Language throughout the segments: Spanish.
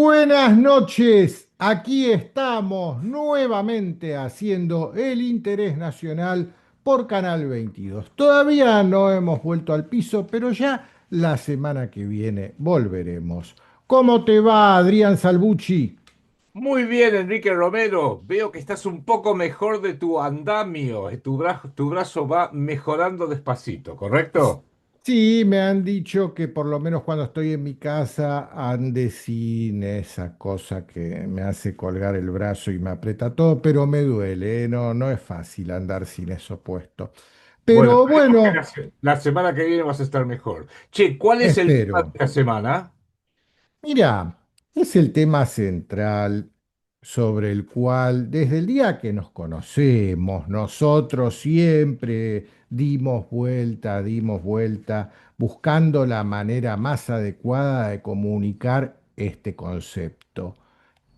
Buenas noches, aquí estamos nuevamente haciendo el interés nacional por Canal 22. Todavía no hemos vuelto al piso, pero ya la semana que viene volveremos. ¿Cómo te va, Adrián Salvucci? Muy bien, Enrique Romero. Veo que estás un poco mejor de tu andamio. Tu brazo va mejorando despacito, ¿correcto? Sí, me han dicho que por lo menos cuando estoy en mi casa ande sin esa cosa que me hace colgar el brazo y me aprieta todo, pero me duele, ¿eh? No, no es fácil andar sin eso puesto. Bueno, Pero esperemos que bueno, la semana que viene vas a estar mejor. Che, ¿cuál es el tema de espero. esta semana? Mira, es el tema central sobre el cual desde el día que nos conocemos, nosotros siempre dimos vuelta, buscando la manera más adecuada de comunicar este concepto.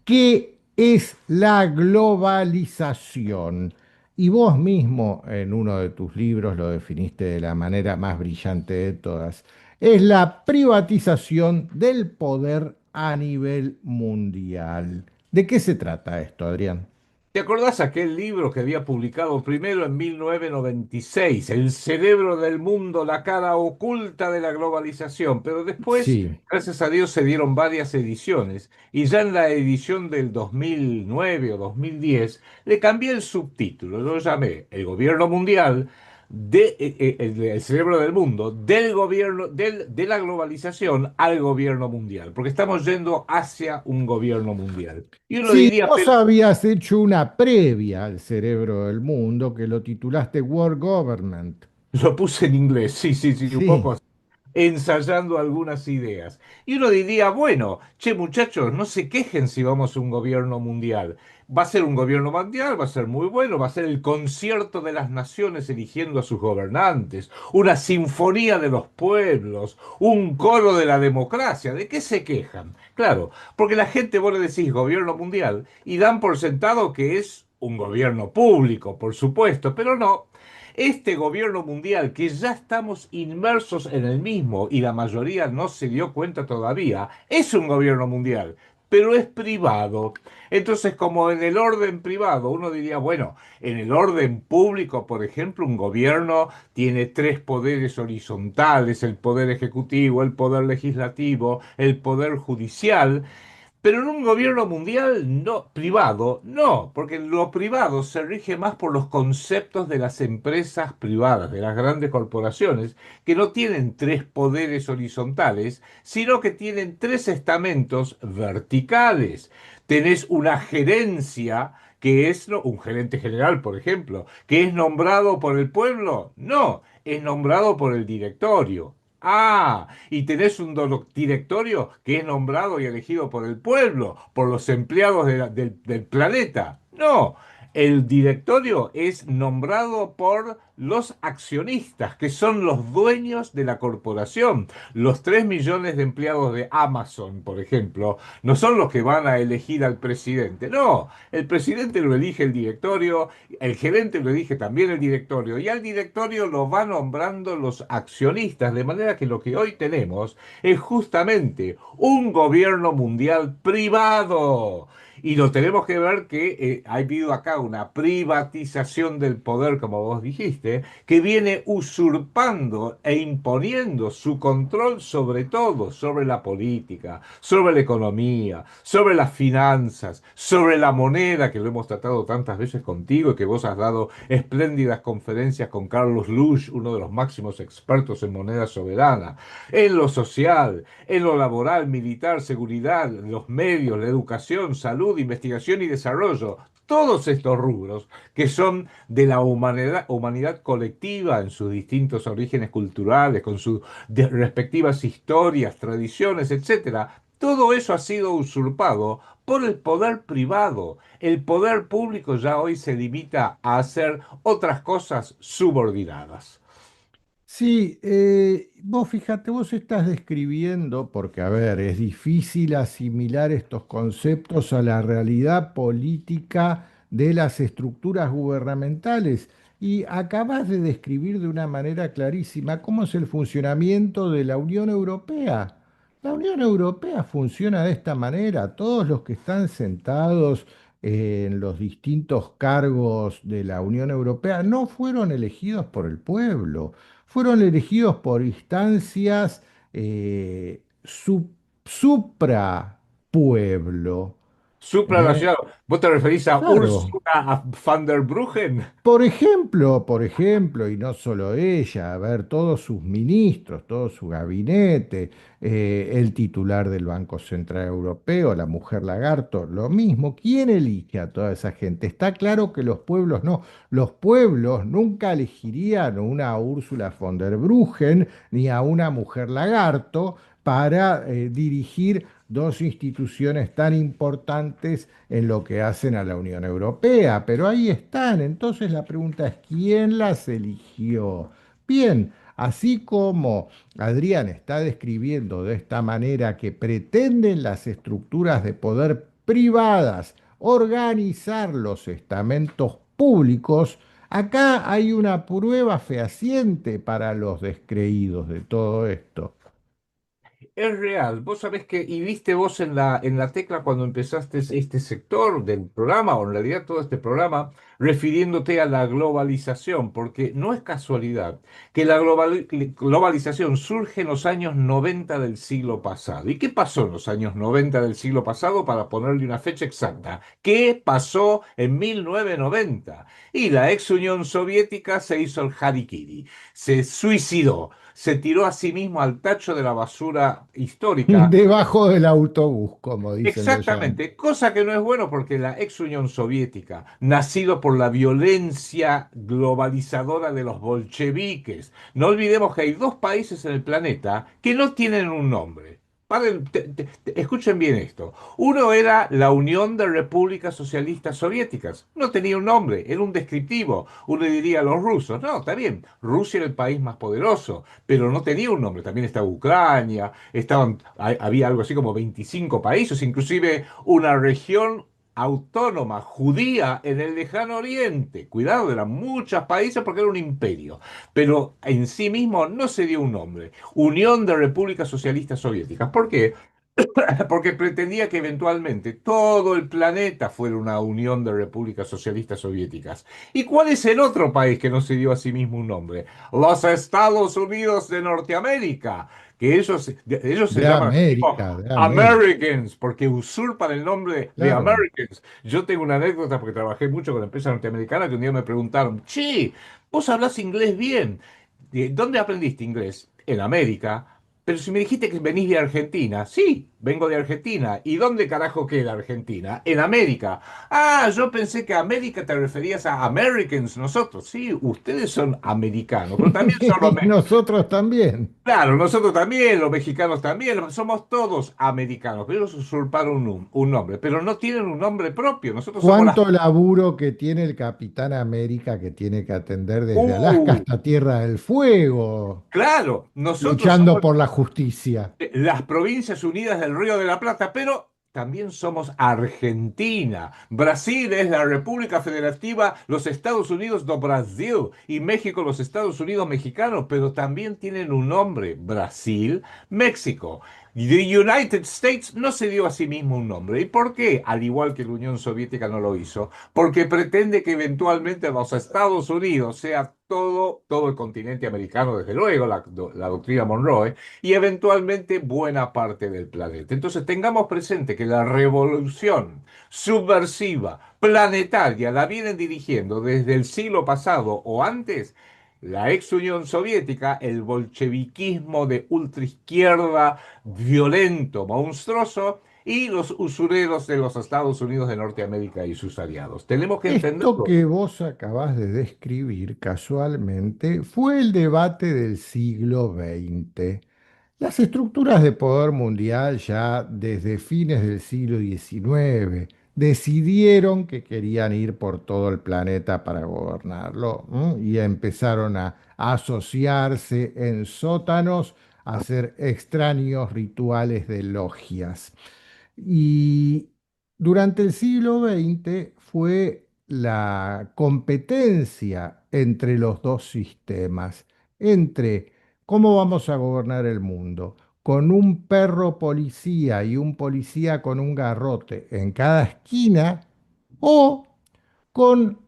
¿Qué es la globalización? Y vos mismo en uno de tus libros lo definiste de la manera más brillante de todas. Es la privatización del poder a nivel mundial. ¿De qué se trata esto, Adrián? ¿Te acordás aquel libro que había publicado primero en 1996, El cerebro del mundo, la cara oculta de la globalización? Pero después, Sí, gracias a Dios, se dieron varias ediciones y ya en la edición del 2009 o 2010 le cambié el subtítulo, lo llamé El gobierno mundial el cerebro del mundo, del gobierno, de la globalización al gobierno mundial, porque estamos yendo hacia un gobierno mundial. Y uno sí, diría, vos habías hecho una previa al cerebro del mundo que lo titulaste World Government. lo puse en inglés, sí, sí, sí, un Sí, poco así, ensayando algunas ideas. Y uno diría, bueno, che muchachos, no se quejen si vamos a un gobierno mundial. Va a ser un gobierno mundial, va a ser muy bueno, va a ser el concierto de las naciones eligiendo a sus gobernantes, una sinfonía de los pueblos, un coro de la democracia. ¿De qué se quejan? Claro, porque la gente, vos le decís gobierno mundial y dan por sentado que es un gobierno público, por supuesto, pero no. Este gobierno mundial, que ya estamos inmersos en el mismo y la mayoría no se dio cuenta todavía, es un gobierno mundial, pero es privado. Entonces, como en el orden privado, uno diría, bueno, en el orden público, por ejemplo, un gobierno tiene tres poderes horizontales, el poder ejecutivo, el poder legislativo, el poder judicial. Pero en un gobierno mundial no, privado, no, porque lo privado se rige más por los conceptos de las empresas privadas, de las grandes corporaciones, que no tienen tres poderes horizontales, sino que tienen tres estamentos verticales. Tenés una gerencia que es un gerente general, por ejemplo, que es nombrado por el pueblo. No, es nombrado por el directorio. Ah, y tenés un directorio que es nombrado y elegido por el pueblo, por los empleados del planeta. No, el directorio es nombrado por los accionistas, que son los dueños de la corporación. Los 3 millones de empleados de Amazon, por ejemplo, no son los que van a elegir al presidente. No, el presidente lo elige el directorio, el gerente lo elige también el directorio, y al directorio lo van nombrando los accionistas, de manera que lo que hoy tenemos es justamente un gobierno mundial privado. Y lo tenemos que ver que ha habido acá una privatización del poder, como vos dijiste, que viene usurpando e imponiendo su control sobre todo, sobre la política, sobre la economía, sobre las finanzas, sobre la moneda, que lo hemos tratado tantas veces contigo y que vos has dado espléndidas conferencias con Carlos Lusch, uno de los máximos expertos en moneda soberana, en lo social, en lo laboral, militar, seguridad, los medios, la educación, salud, investigación y desarrollo. Todos estos rubros que son de la humanidad colectiva en sus distintos orígenes culturales, con sus respectivas historias, tradiciones, etcétera. Todo eso ha sido usurpado por el poder privado. El poder público ya hoy se limita a hacer otras cosas subordinadas. sí, vos fíjate, vos estás describiendo, porque a ver, es difícil asimilar estos conceptos a la realidad política de las estructuras gubernamentales y acabas de describir de una manera clarísima cómo es el funcionamiento de la Unión Europea. La Unión Europea funciona de esta manera. Todos los que están sentados en los distintos cargos de la Unión Europea no fueron elegidos por el pueblo, fueron elegidos por instancias suprapueblo. ¿Eh? Supranacional. ¿Vos te referís a Claro. Ursula von der Bruggen? Por ejemplo, y no solo ella, a ver, todos sus ministros, todo su gabinete, el titular del Banco Central Europeo, la mujer lagarto, lo mismo. ¿Quién elige a toda esa gente? Está claro que los pueblos no. Los pueblos nunca elegirían a una Úrsula von der Bruggen ni a una mujer lagarto para dirigir dos instituciones tan importantes en lo que hacen a la Unión Europea, pero ahí están. Entonces la pregunta es, ¿quién las eligió? Bien, así como Adrián está describiendo de esta manera que pretenden las estructuras de poder privadas organizar los estamentos públicos, acá hay una prueba fehaciente para los descreídos de todo esto. Es real. Vos sabés que, y viste vos en la tecla cuando empezaste este sector del programa, o en realidad todo este programa, refiriéndote a la globalización, porque no es casualidad que la globalización surge en los años 90 del siglo pasado. ¿Y qué pasó en los años 90 del siglo pasado? Para ponerle una fecha exacta. ¿Qué pasó en 1990? Y la ex Unión Soviética se hizo el Harikiri, se suicidó, se tiró a sí mismo al tacho de la basura histórica. Debajo del autobús, como dicen los yanquis. Exactamente, cosa que no es bueno porque la ex Unión Soviética, nacido por la violencia globalizadora de los bolcheviques, no olvidemos que hay dos países en el planeta que no tienen un nombre. Escuchen bien esto. Uno era la Unión de Repúblicas Socialistas Soviéticas. No tenía un nombre, era un descriptivo. Uno diría los rusos. No, está bien. Rusia era el país más poderoso, pero no tenía un nombre. También estaba Ucrania, había algo así como 25 países, inclusive una región autónoma judía en el lejano oriente. Cuidado, eran muchos países porque era un imperio, pero en sí mismo no se dio un nombre. Unión de Repúblicas Socialistas Soviéticas. ¿Por qué? Porque pretendía que eventualmente todo el planeta fuera una unión de repúblicas socialistas soviéticas. ¿Y cuál es el otro país que no se dio a sí mismo un nombre? Los Estados Unidos de Norteamérica, que ellos se De llaman así mismo América, de América. Americans, porque usurpan el nombre de Claro. Americans. Yo tengo una anécdota porque trabajé mucho con la empresa norteamericana que un día me preguntaron, che, vos hablas inglés bien. ¿Dónde aprendiste inglés? En América. Pero si me dijiste que venís de Argentina, sí, vengo de Argentina. ¿Y dónde carajo queda Argentina? En América. Ah, yo pensé que América te referías a Americans, nosotros. Sí, ustedes son americanos, pero también son los Y nosotros también. Claro, nosotros también, los mexicanos también, somos todos americanos, pero ellos usurparon un nombre, pero no tienen un nombre propio. Nosotros somos las... Cuánto laburo que tiene el Capitán América que tiene que atender desde Alaska Uh, hasta Tierra del Fuego, claro, nosotros luchando somos por la justicia. las Provincias Unidas del Río de la Plata, pero también somos Argentina. Brasil es la República Federativa, los Estados Unidos do Brasil y México los Estados Unidos mexicanos, pero también tienen un nombre, Brasil, México. The United States no se dio a sí mismo un nombre. ¿Y por qué? Al igual que la Unión Soviética no lo hizo, porque pretende que eventualmente los Estados Unidos sea todo el continente americano, desde luego, la doctrina Monroe, y eventualmente buena parte del planeta. Entonces tengamos presente que la revolución subversiva planetaria la vienen dirigiendo desde el siglo pasado o antes la ex Unión Soviética, el bolcheviquismo de ultraizquierda violento, monstruoso, y los usureros de los Estados Unidos de Norteamérica y sus aliados. Tenemos que Esto entenderlo. que vos acabás de describir casualmente fue el debate del siglo XX. Las estructuras de poder mundial ya desde fines del siglo XIX decidieron que querían ir por todo el planeta para gobernarlo, ¿m? Y empezaron a asociarse en sótanos, a hacer extraños rituales de logias. Y durante el siglo XX fue la competencia entre los dos sistemas, entre cómo vamos a gobernar el mundo, con un perro policía y un policía con un garrote en cada esquina, o con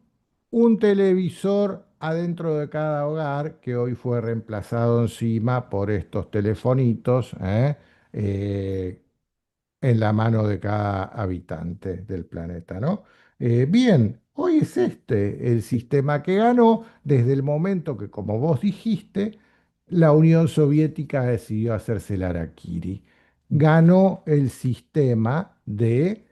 un televisor adentro de cada hogar, que hoy fue reemplazado encima por estos telefonitos, Eh, en la mano de cada habitante del planeta, ¿no? Bien, hoy es este el sistema que ganó desde el momento que, como vos dijiste, la Unión Soviética decidió hacerse el harakiri. Ganó el sistema de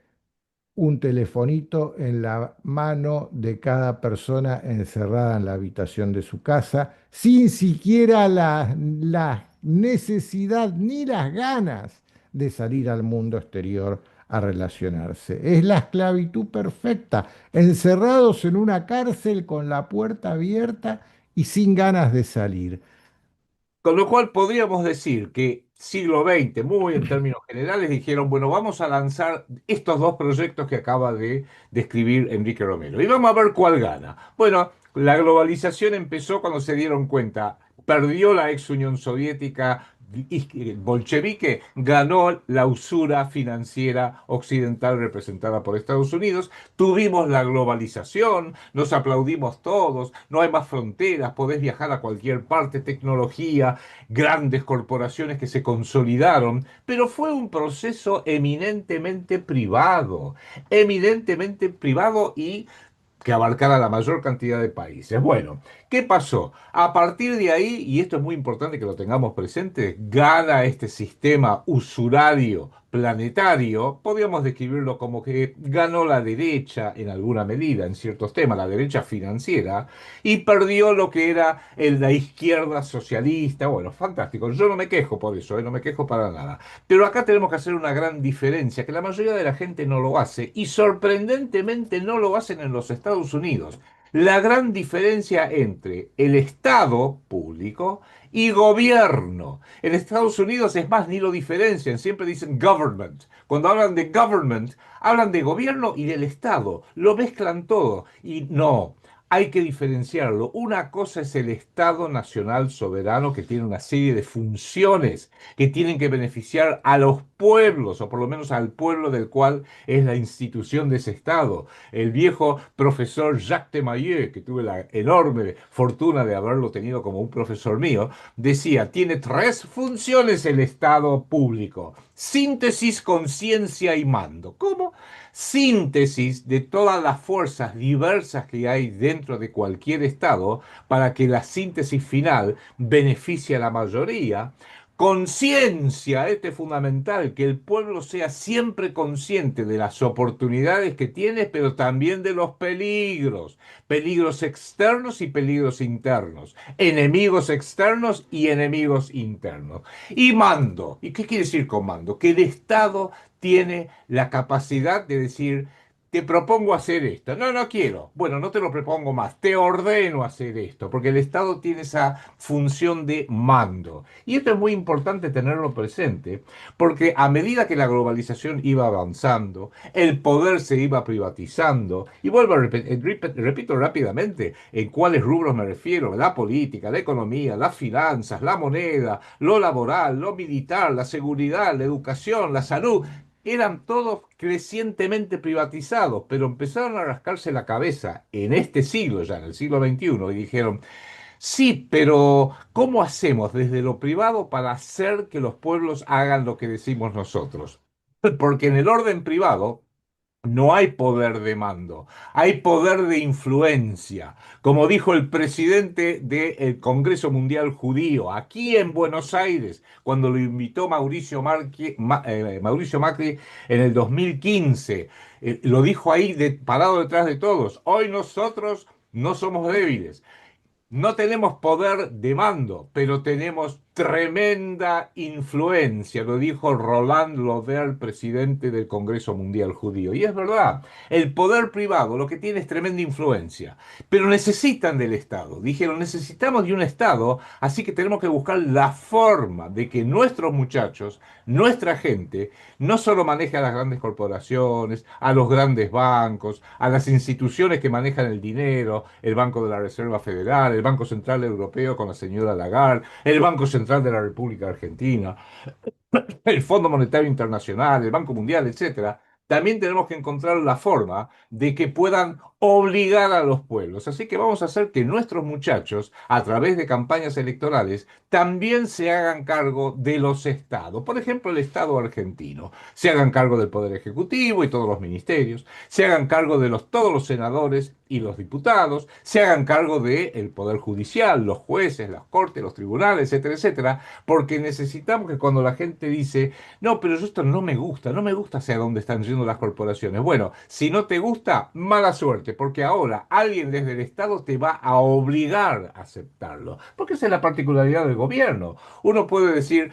un telefonito en la mano de cada persona encerrada en la habitación de su casa, sin siquiera la necesidad ni las ganas de salir al mundo exterior a relacionarse. Es la esclavitud perfecta, encerrados en una cárcel con la puerta abierta y sin ganas de salir. Con lo cual podríamos decir que siglo XX, muy en términos generales, dijeron, bueno, vamos a lanzar estos dos proyectos que acaba de describir Enrique Romero y vamos a ver cuál gana. Bueno, la globalización empezó cuando se dieron cuenta, perdió la ex Unión Soviética bolchevique, ganó la usura financiera occidental representada por Estados Unidos, tuvimos la globalización, nos aplaudimos todos, no hay más fronteras, podés viajar a cualquier parte, tecnología, grandes corporaciones que se consolidaron, pero fue un proceso eminentemente privado y que abarcara la mayor cantidad de países. Bueno, ¿qué pasó? A partir de ahí, y esto es muy importante que lo tengamos presente, gana este sistema usurario planetario, podríamos describirlo como que ganó la derecha en alguna medida, en ciertos temas, la derecha financiera, y perdió lo que era la izquierda socialista. Bueno, fantástico, yo no me quejo por eso, no me quejo para nada. Pero acá tenemos que hacer una gran diferencia, que la mayoría de la gente no lo hace y sorprendentemente no lo hacen en los Estados Unidos. La gran diferencia entre el Estado público y gobierno. En Estados Unidos es más, ni lo diferencian, siempre dicen government. Cuando hablan de government, hablan de gobierno y del Estado. Lo mezclan todo. Y no, hay que diferenciarlo. Una cosa es el Estado Nacional Soberano que tiene una serie de funciones que tienen que beneficiar a los pueblos, o por lo menos al pueblo del cual es la institución de ese Estado. El viejo profesor Jacques de Maillet, que tuve la enorme fortuna de haberlo tenido como un profesor mío, decía, tiene tres funciones el Estado público: síntesis, conciencia y mando. ¿Cómo? Síntesis de todas las fuerzas diversas que hay dentro de cualquier Estado para que la síntesis final beneficie a la mayoría. Conciencia, este es fundamental, que el pueblo sea siempre consciente de las oportunidades que tiene, pero también de los peligros, peligros externos y peligros internos, enemigos externos y enemigos internos. Y mando, ¿y qué quiere decir con mando? Que el Estado tiene la capacidad de decir, te propongo hacer esto. No, no quiero. Bueno, no te lo propongo más. Te ordeno hacer esto, porque el Estado tiene esa función de mando. Y esto es muy importante tenerlo presente, porque a medida que la globalización iba avanzando, el poder se iba privatizando, y vuelvo a repito rápidamente en cuáles rubros me refiero: la política, la economía, las finanzas, la moneda, lo laboral, lo militar, la seguridad, la educación, la salud. Eran todos crecientemente privatizados, pero empezaron a rascarse la cabeza en este siglo, ya en el siglo XXI, y dijeron, sí, pero ¿cómo hacemos desde lo privado para hacer que los pueblos hagan lo que decimos nosotros? Porque en el orden privado no hay poder de mando, hay poder de influencia. Como dijo el presidente del Congreso Mundial Judío aquí en Buenos Aires, cuando lo invitó Mauricio Macri en el 2015, lo dijo ahí parado detrás de todos. Hoy nosotros no somos débiles. No tenemos poder de mando, pero tenemos tremenda influencia, lo dijo Roland Lauder, presidente del Congreso Mundial Judío. Y es verdad, el poder privado lo que tiene es tremenda influencia, pero necesitan del Estado. Dijeron, necesitamos de un Estado, así que tenemos que buscar la forma de que nuestros muchachos, nuestra gente, no solo maneje a las grandes corporaciones, a los grandes bancos, a las instituciones que manejan el dinero, el Banco de la Reserva Federal, el Banco Central Europeo con la señora Lagarde, el Banco Central de la República Argentina, el Fondo Monetario Internacional, el Banco Mundial, etcétera, también tenemos que encontrar la forma de que puedan obligar a los pueblos. Así que vamos a hacer que nuestros muchachos, a través de campañas electorales, también se hagan cargo de los estados. Por ejemplo, el Estado argentino. Se hagan cargo del Poder Ejecutivo y todos los ministerios, se hagan cargo de todos los senadores y los diputados, se hagan cargo del Poder Judicial, los jueces, las cortes, los tribunales, etcétera, etcétera, porque necesitamos que cuando la gente dice, no, pero esto no me gusta, no me gusta hacia dónde están yendo las corporaciones. Bueno, si no te gusta, mala suerte, porque ahora alguien desde el Estado te va a obligar a aceptarlo, porque esa es la particularidad del gobierno. Uno puede decir,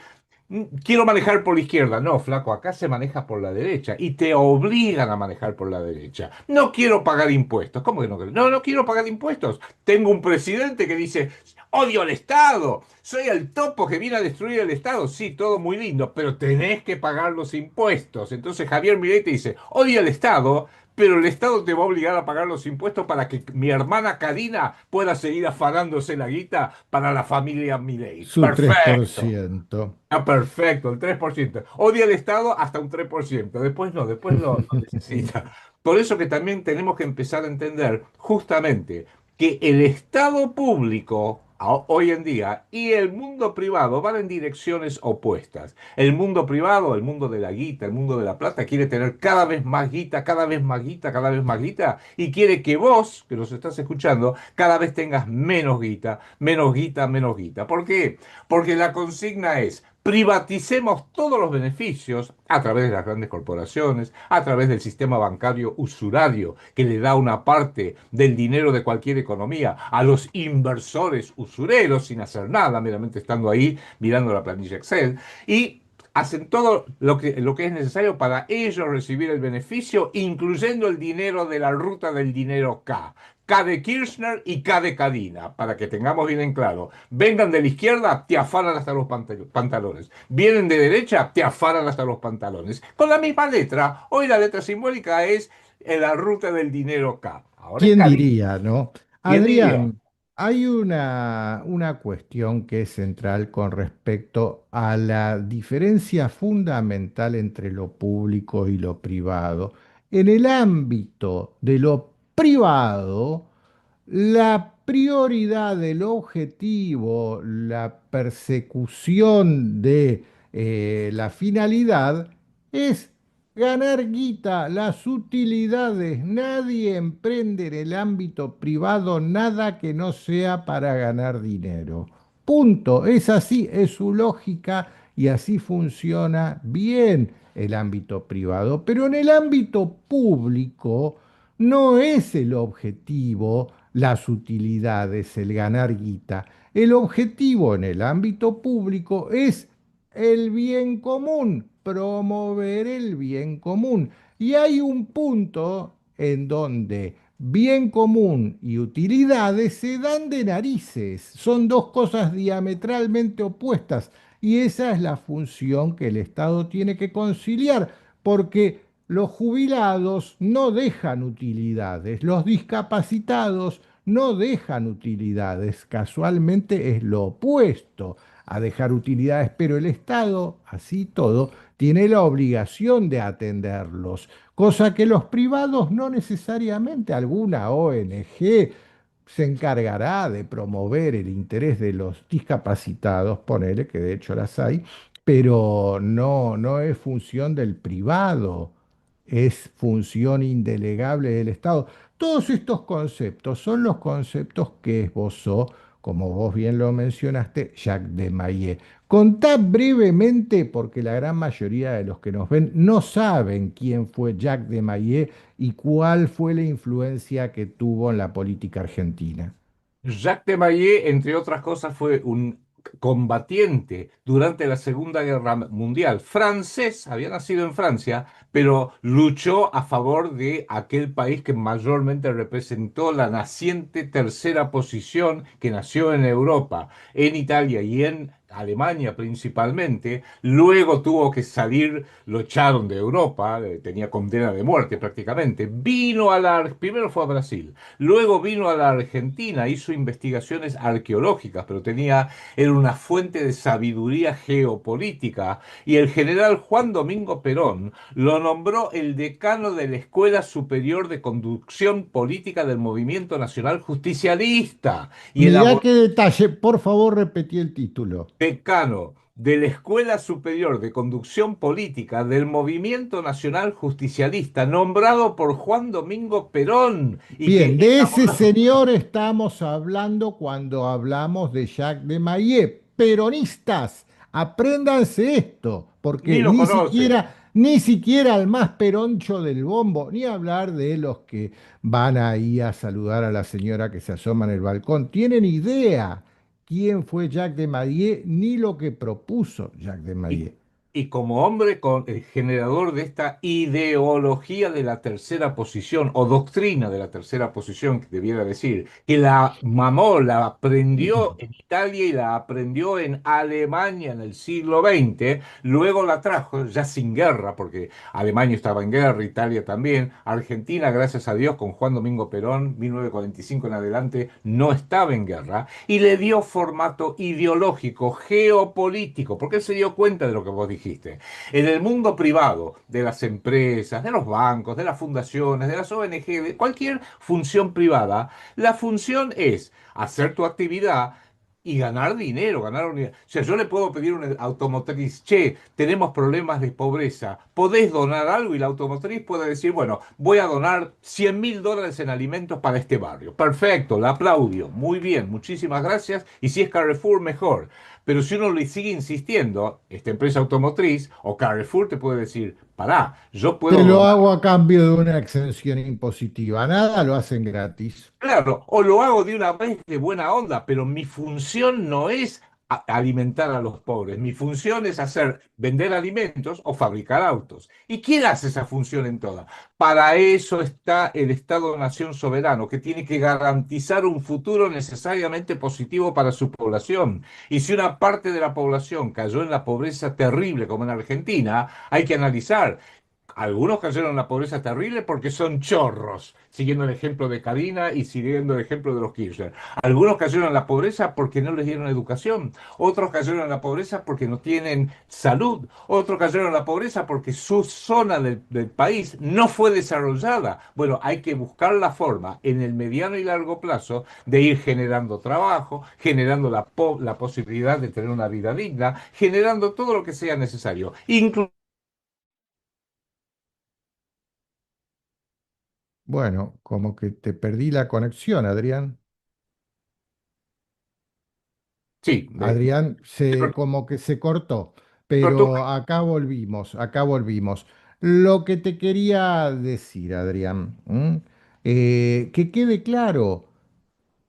quiero manejar por la izquierda. No, flaco, acá se maneja por la derecha y te obligan a manejar por la derecha. No quiero pagar impuestos. ¿Cómo que no? No, no quiero pagar impuestos. Tengo un presidente que dice, odio al Estado, soy el topo que viene a destruir el Estado. Sí, todo muy lindo, pero tenés que pagar los impuestos. Entonces Javier Milei te dice, odio al Estado, pero el Estado te va a obligar a pagar los impuestos para que mi hermana Karina pueda seguir afanándose la guita para la familia Milei. Su tres por Perfecto. ciento. Ah, perfecto, el 3%. Odia el Estado hasta un 3%. Después no, después lo necesita. Por eso que también tenemos que empezar a entender justamente que el Estado público hoy en día y el mundo privado van en direcciones opuestas. El mundo privado, el mundo de la guita, el mundo de la plata, quiere tener cada vez más guita, cada vez más guita, cada vez más guita, y quiere que vos, que nos estás escuchando, cada vez tengas menos guita, menos guita, menos guita. ¿Por qué? Porque la consigna es: privaticemos todos los beneficios a través de las grandes corporaciones, a través del sistema bancario usurario que le da una parte del dinero de cualquier economía a los inversores usureros sin hacer nada, meramente estando ahí mirando la planilla Excel, y hacen todo lo que es necesario para ellos recibir el beneficio, incluyendo el dinero de la ruta del dinero K. K de Kirchner y K de Cadena, para que tengamos bien en claro. Vengan de la izquierda, te afanan hasta los pantalones. Vienen de derecha, te afanan hasta los pantalones. Con la misma letra. Hoy la letra simbólica es la ruta del dinero K. Ahora es ¿Quién Cadena. diría, no? ¿Quién diría? Adrián, hay una cuestión que es central con respecto a la diferencia fundamental entre lo público y lo privado. En el ámbito de lo privado, la prioridad del objetivo, la persecución de la finalidad es ganar guita, las utilidades. Nadie emprende en el ámbito privado nada que no sea para ganar dinero. Punto. Es así, es su lógica y así funciona bien el ámbito privado. Pero en el ámbito público no es el objetivo las utilidades, el ganar guita. El objetivo en el ámbito público es el bien común, promover el bien común. Y hay un punto en donde bien común y utilidades se dan de narices. Son dos cosas diametralmente opuestas. Y esa es la función que el Estado tiene que conciliar, porque los jubilados no dejan utilidades, los discapacitados no dejan utilidades, casualmente es lo opuesto a dejar utilidades, pero el Estado, así todo, tiene la obligación de atenderlos, cosa que los privados no necesariamente. Alguna ONG se encargará de promover el interés de los discapacitados, ponele que de hecho las hay, pero no es función del privado, es función indelegable del Estado. Todos estos conceptos son los conceptos que esbozó, como vos bien lo mencionaste, Jacques de Maillet. Contá brevemente, porque la gran mayoría de los que nos ven no saben quién fue Jacques de Maillet y cuál fue la influencia que tuvo en la política argentina. Jacques de Maillet, entre otras cosas, fue un combatiente durante la Segunda Guerra Mundial. Francés, había nacido en Francia, pero luchó a favor de aquel país que mayormente representó la naciente tercera posición que nació en Europa, en Italia y en Alemania principalmente, luego tuvo que salir, lo echaron de Europa, tenía condena de muerte prácticamente, primero fue a Brasil, luego vino a la Argentina, hizo investigaciones arqueológicas, pero era una fuente de sabiduría geopolítica, y el general Juan Domingo Perón lo nombró el decano de la Escuela Superior de Conducción Política del Movimiento Nacional Justicialista, y Mirá elaboró qué detalle, por favor, repetí el título. decano de la Escuela Superior de Conducción Política del Movimiento Nacional Justicialista, nombrado por Juan Domingo Perón, y que Bien, de ese señor estamos hablando cuando hablamos de Jacques de Maillet. Peronistas, apréndanse esto, ni porque lo conoce. ni siquiera el más peroncho del bombo, ni hablar de los que van ahí a saludar a la señora que se asoma en el balcón, tienen idea quién fue Jacques de Maillet, ni lo que propuso Jacques de Y, Maillet. y como hombre generador de esta ideología de la tercera posición, o doctrina de la tercera posición, que debiera decir, que la mamó, la aprendió en Italia y la aprendió en Alemania en el siglo XX, luego la trajo ya sin guerra, porque Alemania estaba en guerra, Italia también, Argentina, gracias a Dios, con Juan Domingo Perón, 1945 en adelante, no estaba en guerra, y le dio formato ideológico, geopolítico, porque él se dio cuenta de lo que vos dijiste. En el mundo privado, de las empresas, de los bancos, de las fundaciones, de las ONG, de cualquier función privada, la función es hacer tu actividad y ganar dinero, ganar unidad. O sea, yo le puedo pedir a una automotriz, che, tenemos problemas de pobreza, ¿podés donar algo? Y la automotriz puede decir, bueno, voy a donar $100.000 en alimentos para este barrio. Perfecto, la aplaudio. Muy bien, muchísimas gracias. Y si es Carrefour, mejor. Pero si uno le sigue insistiendo, esta empresa automotriz o Carrefour te puede decir, pará, yo Te puedo lo donar. hago a cambio de una exención impositiva. Nada lo hacen gratis. Claro, o lo hago de una vez de buena onda, pero mi función no es alimentar a los pobres. Mi función es vender alimentos o fabricar autos. ¿Y quién hace esa función en toda? Para eso está el Estado-Nación soberano, que tiene que garantizar un futuro necesariamente positivo para su población. Y si una parte de la población cayó en la pobreza terrible, como en Argentina, hay que analizar. Algunos cayeron en la pobreza terrible porque son chorros, siguiendo el ejemplo de Karina y siguiendo el ejemplo de los Kirchner. Algunos cayeron en la pobreza porque no les dieron educación. Otros cayeron en la pobreza porque no tienen salud. Otros cayeron en la pobreza porque su zona del país no fue desarrollada. Bueno, hay que buscar la forma en el mediano y largo plazo de ir generando trabajo, generando la posibilidad de tener una vida digna, generando todo lo que sea necesario. Bueno, como que te perdí la conexión, Adrián. Sí, Adrián, como que se cortó, cortó. pero acá volvimos, acá volvimos. Lo que te quería decir, Adrián, que quede claro.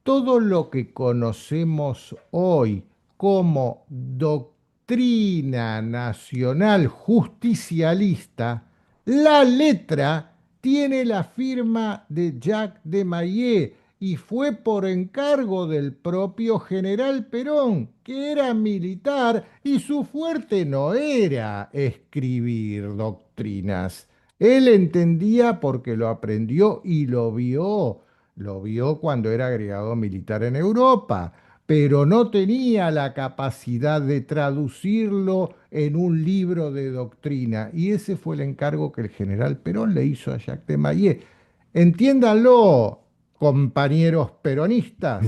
Todo lo que conocemos hoy como doctrina nacional justicialista, la letra tiene la firma de Jacques de Maillet y fue por encargo del propio general Perón, que era militar y su fuerte no era escribir doctrinas. Él entendía porque lo aprendió y lo vio. Lo vio cuando era agregado militar en Europa, pero no tenía la capacidad de traducirlo en un libro de doctrina. Y ese fue el encargo que el general Perón le hizo a Jacques de Maillet. Entiéndanlo, compañeros peronistas.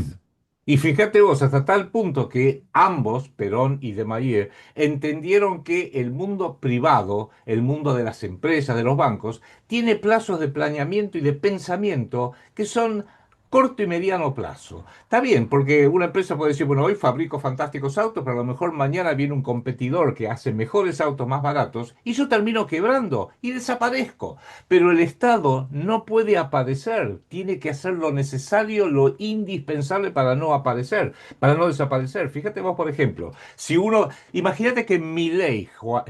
Y fíjate vos, hasta tal punto que ambos, Perón y de Maillet, entendieron que el mundo privado, el mundo de las empresas, de los bancos, tiene plazos de planeamiento y de pensamiento que son corto y mediano plazo. Está bien, porque una empresa puede decir, bueno, hoy fabrico fantásticos autos, pero a lo mejor mañana viene un competidor que hace mejores autos más baratos y yo termino quebrando y desaparezco. Pero el Estado no puede aparecer, tiene que hacer lo necesario, lo indispensable para no aparecer, para no desaparecer. Fíjate vos, por ejemplo, imagínate que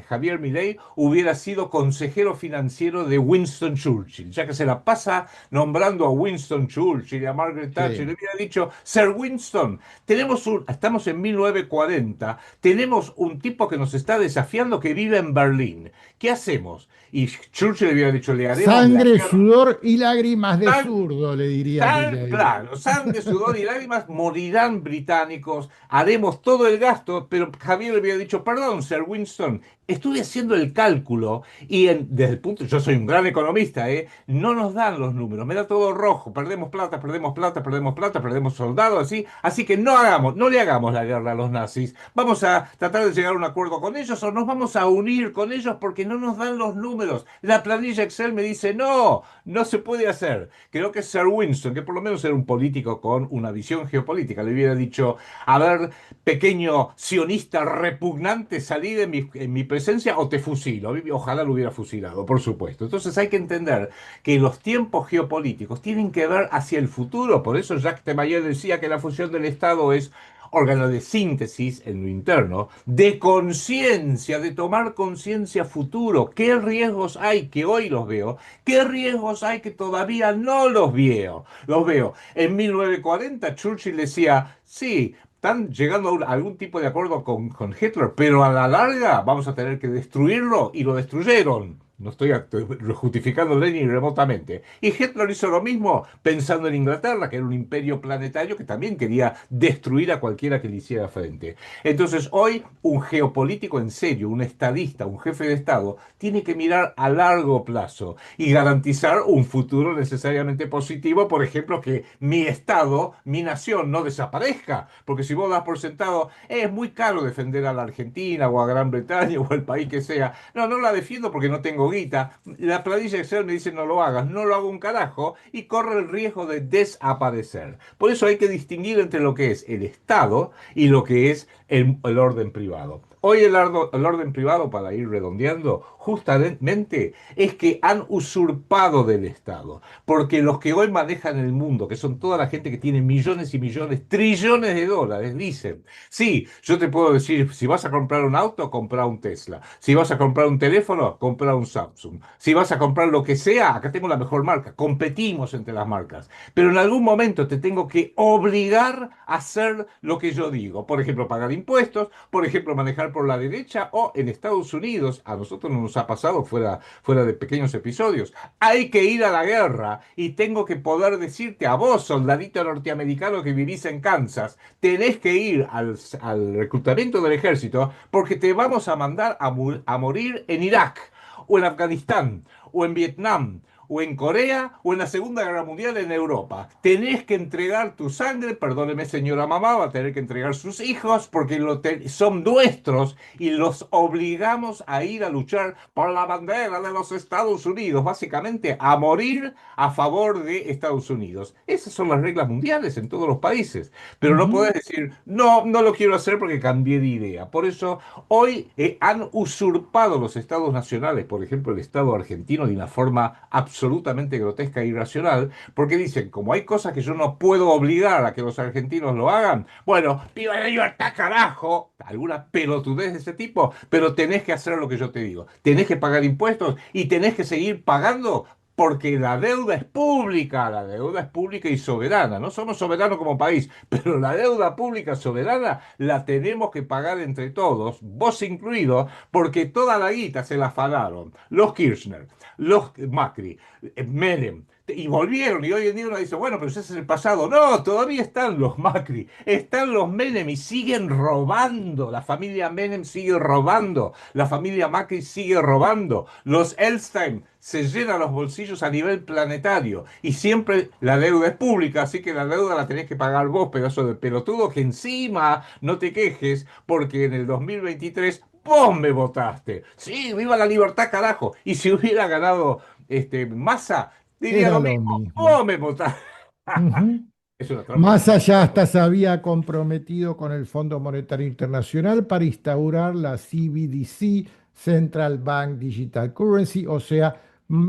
Javier Milei, hubiera sido consejero financiero de Winston Churchill, ya que se la pasa nombrando a Winston Churchill, a Margaret Thatcher, Sí. le hubiera dicho, Sir Winston, estamos en 1940, tenemos un tipo que nos está desafiando que vive en Berlín. ¿Qué hacemos? Y Churchill le hubiera dicho, le haremos la Sangre, guerra. sudor y lágrimas de zurdo, le diría Milei. Claro, sangre, sudor y lágrimas morirán británicos, haremos todo el gasto, pero Javier le había dicho, perdón, Sir Winston, estuve haciendo el cálculo y desde el punto, yo soy un gran economista, no nos dan los números, me da todo rojo, perdemos plata, perdemos plata, perdemos plata, perdemos soldados, así que no le hagamos la guerra a los nazis, vamos a tratar de llegar a un acuerdo con ellos o nos vamos a unir con ellos porque no nos dan los números. La planilla Excel me dice, no, no se puede hacer. Creo que Sir Winston, que por lo menos era un político con una visión geopolítica, le hubiera dicho, a ver, pequeño sionista repugnante, salí de en mi presencia o te fusilo. Ojalá lo hubiera fusilado, por supuesto. Entonces hay que entender que los tiempos geopolíticos tienen que ver hacia el futuro. Por eso Jacques de Maillet decía que la función del Estado es órgano de síntesis en lo interno, de conciencia, de tomar conciencia futuro. ¿Qué riesgos hay que hoy los veo? ¿Qué riesgos hay que todavía no los veo? Los veo. En 1940 Churchill decía, sí, están llegando a algún tipo de acuerdo Hitler, pero a la larga vamos a tener que destruirlo y lo destruyeron. No estoy justificando Lenin remotamente. Y Hitler hizo lo mismo pensando en Inglaterra, que era un imperio planetario que también quería destruir a cualquiera que le hiciera frente. Entonces hoy un geopolítico en serio, un estadista, un jefe de Estado, tiene que mirar a largo plazo y garantizar un futuro necesariamente positivo, por ejemplo, que mi Estado, mi nación no desaparezca, porque si vos das por sentado, es muy caro defender a la Argentina o a Gran Bretaña o el país que sea, no, no la defiendo porque no tengo guita, la planilla Excel me dice no lo hagas, no lo hago un carajo y corre el riesgo de desaparecer. Por eso hay que distinguir entre lo que es el Estado y lo que es el orden privado. Hoy el orden privado, para ir redondeando, justamente es que han usurpado del Estado, porque los que hoy manejan el mundo, que son toda la gente que tiene millones y millones, trillones de dólares, dicen, sí, yo te puedo decir, si vas a comprar un auto, compra un Tesla, si vas a comprar un teléfono, compra un Samsung, si vas a comprar lo que sea, acá tengo la mejor marca, competimos entre las marcas, pero en algún momento te tengo que obligar a hacer lo que yo digo, por ejemplo, pagar impuestos, por ejemplo, manejar por la derecha o en Estados Unidos, a nosotros no nos ha pasado fuera de pequeños episodios, hay que ir a la guerra y tengo que poder decirte a vos, soldadito norteamericano que vivís en Kansas, tenés que ir al reclutamiento del ejército porque te vamos a mandar a morir en Irak o en Afganistán o en Vietnam o en Corea o en la Segunda Guerra Mundial en Europa. Tenés que entregar tu sangre, perdóneme señora mamá, va a tener que entregar sus hijos porque son nuestros y los obligamos a ir a luchar por la bandera de los Estados Unidos, básicamente a morir a favor de Estados Unidos. Esas son las reglas mundiales en todos los países, pero no Ujú, podés decir, no, no lo quiero hacer porque cambié de idea. Por eso hoy han usurpado los estados nacionales, por ejemplo el Estado argentino, de una forma absolutamente grotesca e irracional, porque dicen, como hay cosas que yo no puedo obligar a que los argentinos lo hagan, bueno, viva la libertad, carajo, alguna pelotudez de ese tipo, pero tenés que hacer lo que yo te digo, tenés que pagar impuestos y tenés que seguir pagando. Porque la deuda es pública y soberana. No somos soberanos como país, pero la deuda pública soberana la tenemos que pagar entre todos, vos incluido, porque toda la guita se la afanaron los Kirchner, los Macri, Menem. Y volvieron, y hoy en día uno dice, bueno, pero ese es el pasado. No, todavía están los Macri, están los Menem y siguen robando. La familia Menem sigue robando, la familia Macri sigue robando. Los Elstein se llenan los bolsillos a nivel planetario y siempre la deuda es pública, así que la deuda la tenés que pagar vos, pedazo de pelotudo, que encima no te quejes porque en el 2023 vos me votaste. Sí, viva la libertad, carajo. Y si hubiera ganado Massa, diría era lo lo mismo. mismo. Vos me votaste. Ujú. Es una trampa Más mental. allá, hasta se había comprometido con el Fondo Monetario Internacional para instaurar la CBDC, Central Bank Digital Currency, o sea,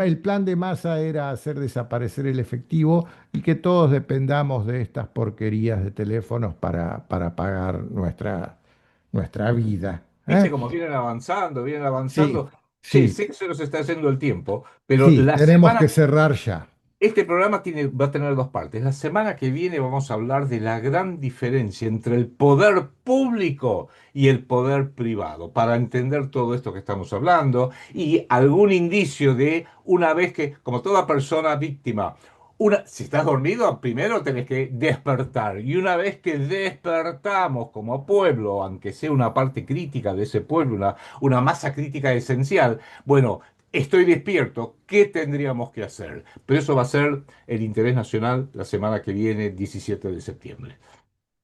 el plan de Massa era hacer desaparecer el efectivo y que todos dependamos de estas porquerías de teléfonos para pagar nuestra vida. ¿Viste ¿Eh? cómo vienen avanzando, vienen Sí, avanzando? Che, sí, sé que se nos está haciendo el tiempo, pero sí, la tenemos que semana cerrar ya. Este programa va a tener dos partes. La semana que viene vamos a hablar de la gran diferencia entre el poder público y el poder privado, para entender todo esto que estamos hablando y algún indicio de una vez que, como toda persona víctima, si estás dormido, primero tenés que despertar. Y una vez que despertamos como pueblo, aunque sea una parte crítica de ese pueblo, una masa crítica esencial, bueno, estoy despierto, ¿qué tendríamos que hacer? Pero eso va a ser el interés nacional la semana que viene, 17 de septiembre.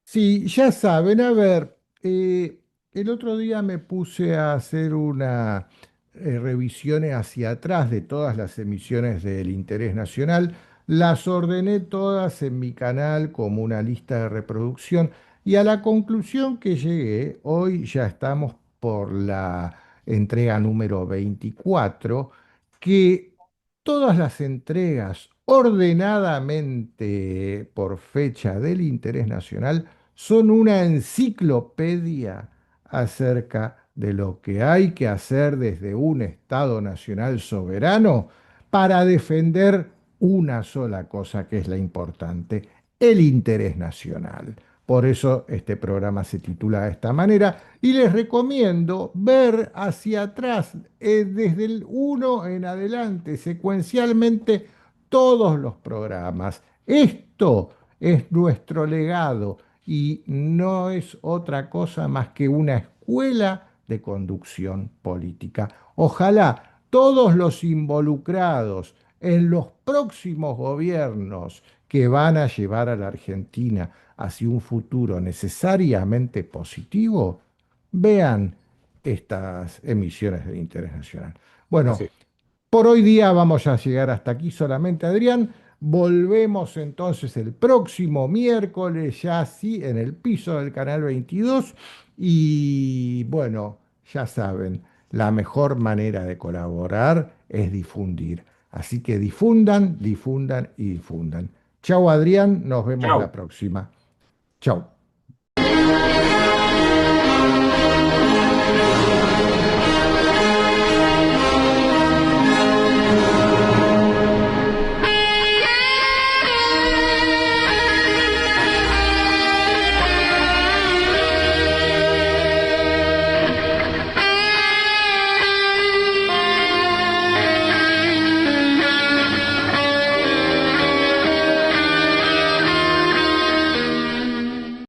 Sí, ya saben, a ver, el otro día me puse a hacer una revisiones hacia atrás de todas las emisiones del interés nacional, las ordené todas en mi canal como una lista de reproducción y a la conclusión que llegué, hoy ya estamos por la entrega número 24, que todas las entregas ordenadamente por fecha del interés nacional son una enciclopedia acerca de lo que hay que hacer desde un Estado nacional soberano para defender una sola cosa que es la importante, el interés nacional. Por eso este programa se titula de esta manera y les recomiendo ver hacia atrás, desde el uno en adelante, secuencialmente, todos los programas. Esto es nuestro legado y no es otra cosa más que una escuela de conducción política. Ojalá todos los involucrados en los próximos gobiernos que van a llevar a la Argentina hacia un futuro necesariamente positivo, vean estas emisiones de interés nacional. Bueno, Así. por hoy día vamos a llegar hasta aquí solamente, Adrián. Volvemos entonces el próximo miércoles, ya así en el piso del canal 22. Y bueno, ya saben, la mejor manera de colaborar es difundir. Así que difundan, difundan y difundan. Chau, Adrián, nos vemos la Chao. próxima. Chau.